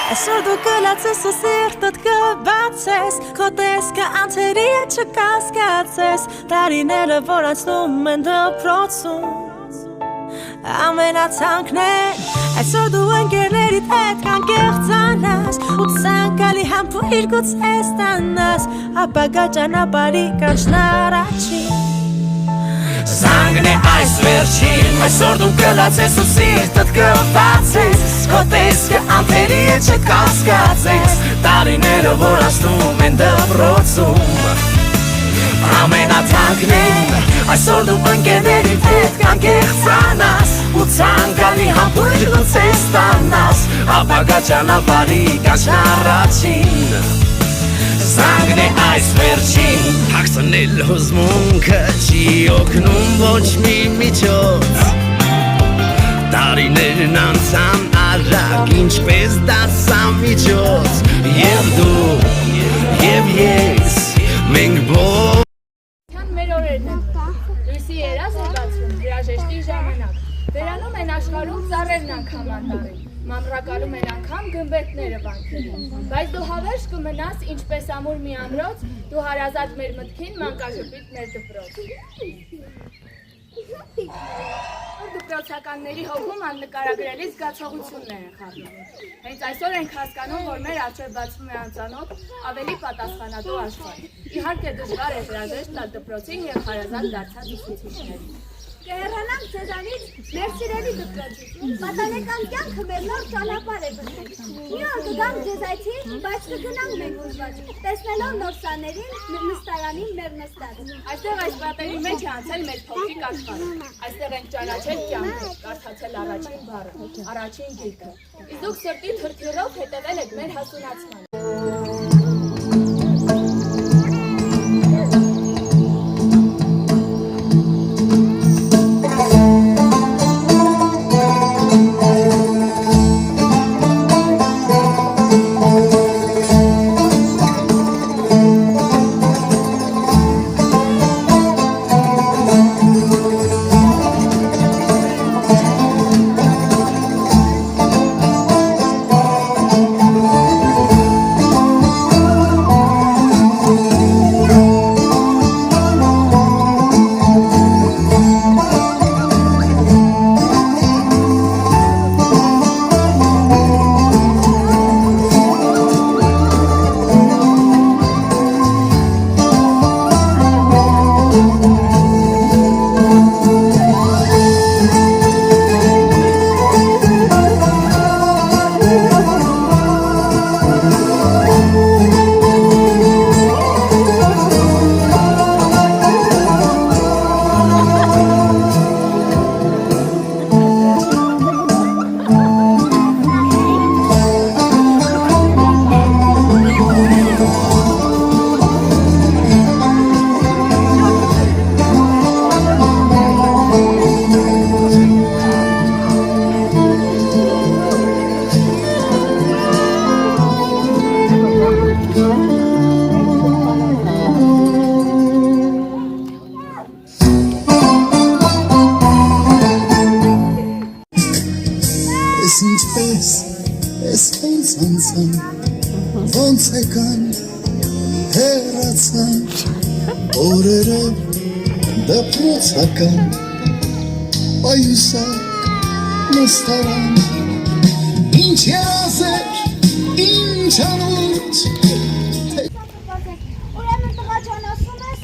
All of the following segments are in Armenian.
Այսօր դու կլացես ու սիրտդ կբացես Քո տեսքը անցերի է չկասկածես Տարիները որ անցնում են դպրոցում Ամենացանկներ Այսօր դու ընկերներիդ հետ կանկեղծանաս Ու ցանկալի համբույր գուցե ստանաս Ապագա ճանապարհի կանչն առաջին Զանգն է այս վերջին Այսօր դու կլացես ու սիրտդ կբացես Քո տեսքը անթերի է չկասկածես Տարիները որ անցնում են դպրոցում Ամենաթանկն Այսօր դու ընկերներիդ հետ կանկեղծանաս Ու ցանկալի համբույր գուցե ստանաս Ապագա ճանապարհի կանչն առաջին Զանգն է այս վերջին Հագցնել հուզմունքը չի օգնում ոչ մի միջոց Տարիներն անցան արագ ինչպես դասամիջոց Եվ դու, և ես, մենք Մեր օրերն են լույսի երազ է բացվում հրաժեշտի ժամանակ Վերանում են աշխարհում ծառերն անգամ անտառին Մանրակալում են անգամ գմբեթները վանքին Բայց դու հավերժ կմնաս ինչպես ամուր մի ամրոց Դու հարազատ մեր մտքին մանկաժպիտ մեր դպրոց Դպրոցականների հոգում աննկարագրելի զգացողություններ են խառնում Հենց այսօր ենք հասկանում, որ մեր առջև բացվում է անծանոթ ավելի պատասխանատու աշխարհ Իհարկե դժվար է հրաժեշտ տալ դպրոցին և հարազատ դարձած ուսուցիչներին Կհեռանանք ձեզանից մեր սիրելի դպրոցից, պատանեկան կյանքը մեր նոր ճանապարհ է բռնել։ Մի օր կգանք ձեզ այցի, բայց կգնանք մենք ուզված, տեսնելով նոր սաներին, նստարանին մեր նստած։ Այստեղ այս պատերի մեջ է անցել մեր փոքրիկ աշխարհը։ Այստեղ ենք ճանաչել կյանքը, կարդացել առաջին բառը, առաջին գիրքը։ Իսկ դուք սրտի թրթյուրով հետևել եք մեր հասունացմանը։ Ոնց եկան, հեռացան, օրերը դպրոցական, պայուսակ, նստարան, ինչ երազեր, ինչ անուց Ուրեմն տղա ջան ասում ես,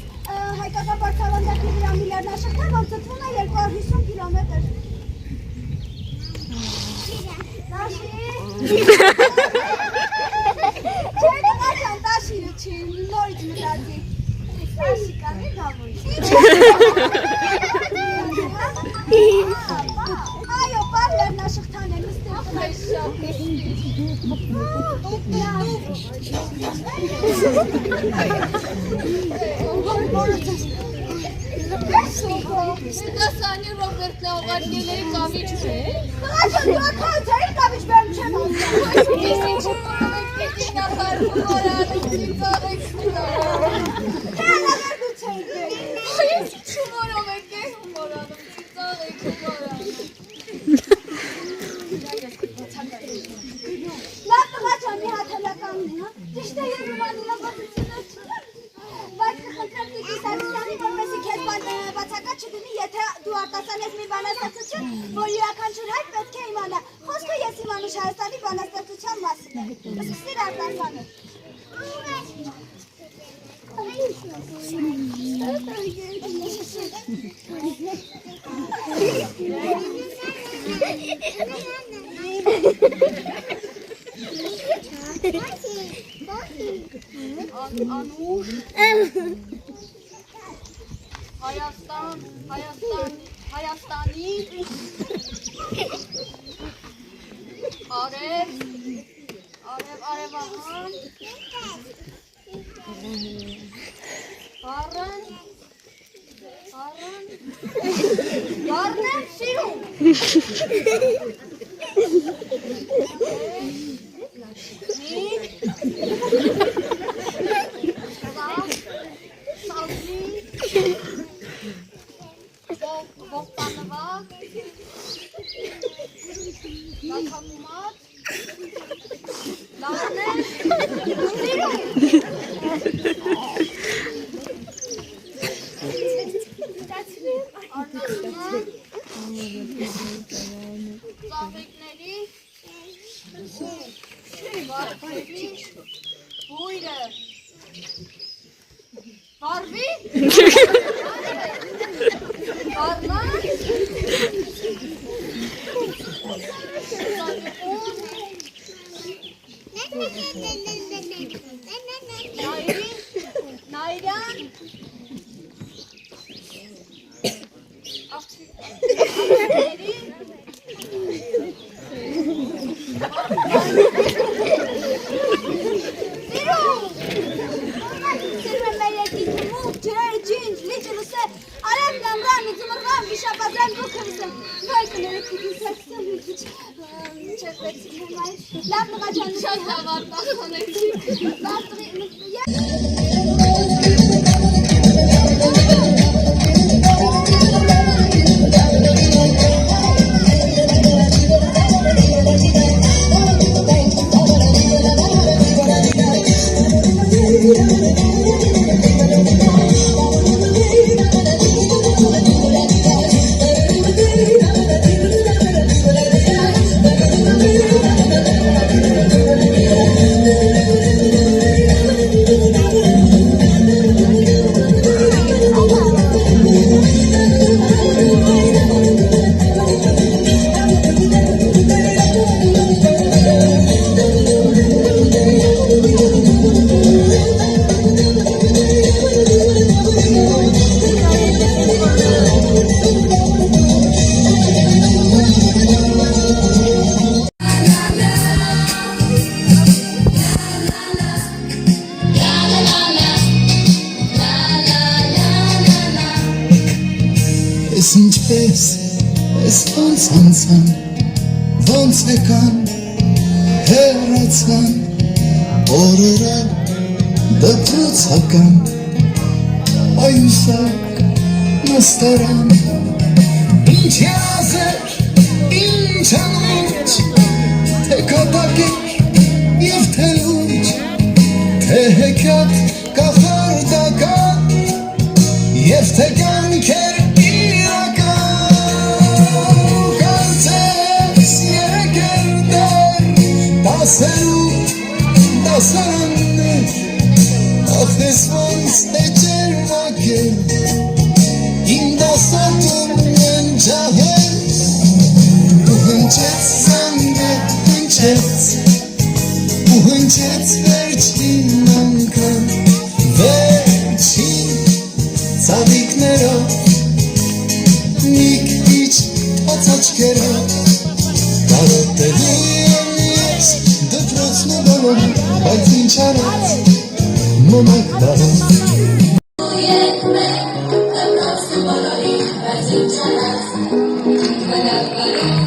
հայկական բարձավանդակի վրա միլիարդաշղթա, որ ծծվում է 250 կիլոմետր Չի, նորից մտածի Տաշի կանի Այո, պար լեռնաշղթան է Դասանի Ռոբերտ լավարկել էի կավիչ է Աղաջան, դու ակհայց էի կավիչ բերմ չեմ ասում Ես ինչ որով եք կետին ախարվում որանում ծիծարեք Հեղավեր դու չեի գերի Ես ինչ որով եք կեհում որանում ծիծարեք որանում Լավ տղա Ճիշտ է ես մանուլապատությունը չունեմ, բայց կխնդրեմ տիկի Սարգսյանի, որպեսզի քեզ բացակա չդնի, եթե դու արտասանես մի բանաստեղծություն, որ յուրաքանչյուր հայ պետք է իմանա։ Խոսքը ես իմանուշ Հայաստանի բանաստեղծության մասին է։ Սկսիր արտասանել։ Անուշ Հայաստանի արևահան Բառն եմ սիրում Բողտանվակ Լաքամումատ Լավներ Սիրում Արնասման Ծաղիկների Վարվի Բույրը Վարվի Արման Նայրյան Աղջիկների Ջրերը ջինջ, լիճը լուսե, արևն ամրան, ուծումրղան, վիշապազան բուքրսեմ, նոյքը ներեքիքին սեքսեմ լիճիչ, չեղվեցին հեմայր, լավ նղաջան շատ հավար պախանեցիք, Ինչպես ես ոնց անցան, ոնց եկան, հեռացան, օրերը դպրոցական, այուսակ նստարան, ինչ երազեր, ինչ անուչ, թե կատակեր և թե լուչ, թե հեքիաթ կախարդական, և թե կյանքեր Դասարաններ, ախ ես ոնց է ջերմակել, իմ դասատուն են ջահել, ու հնչեց զանգը, ու հնչեց վերջին անգամ, վերջին ծաղիկներով, մի քիչ թացաչկերով, կարոտելու բայց ինչ արած, մոմակ բարով Եկ մեկ, դրնոց ու բոլորի, բայց ինչ արած, մնակ բարով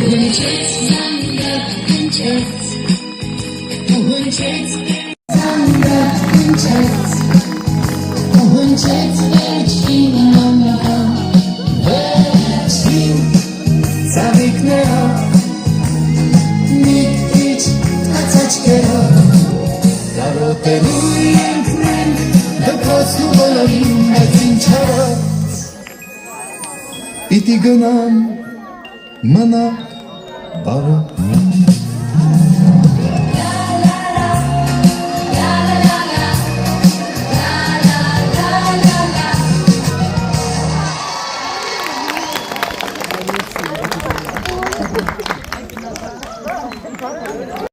Հնչեց զանգը, հնչեց, ու հնչեց զանգը, հնչեց, ու հնչեց վերջին անգամ, վերջին ծաղիկներով Մի քիչ թացաչկերով բոլորին մեծ ինչարած Պիտի գնամ մնակ բարը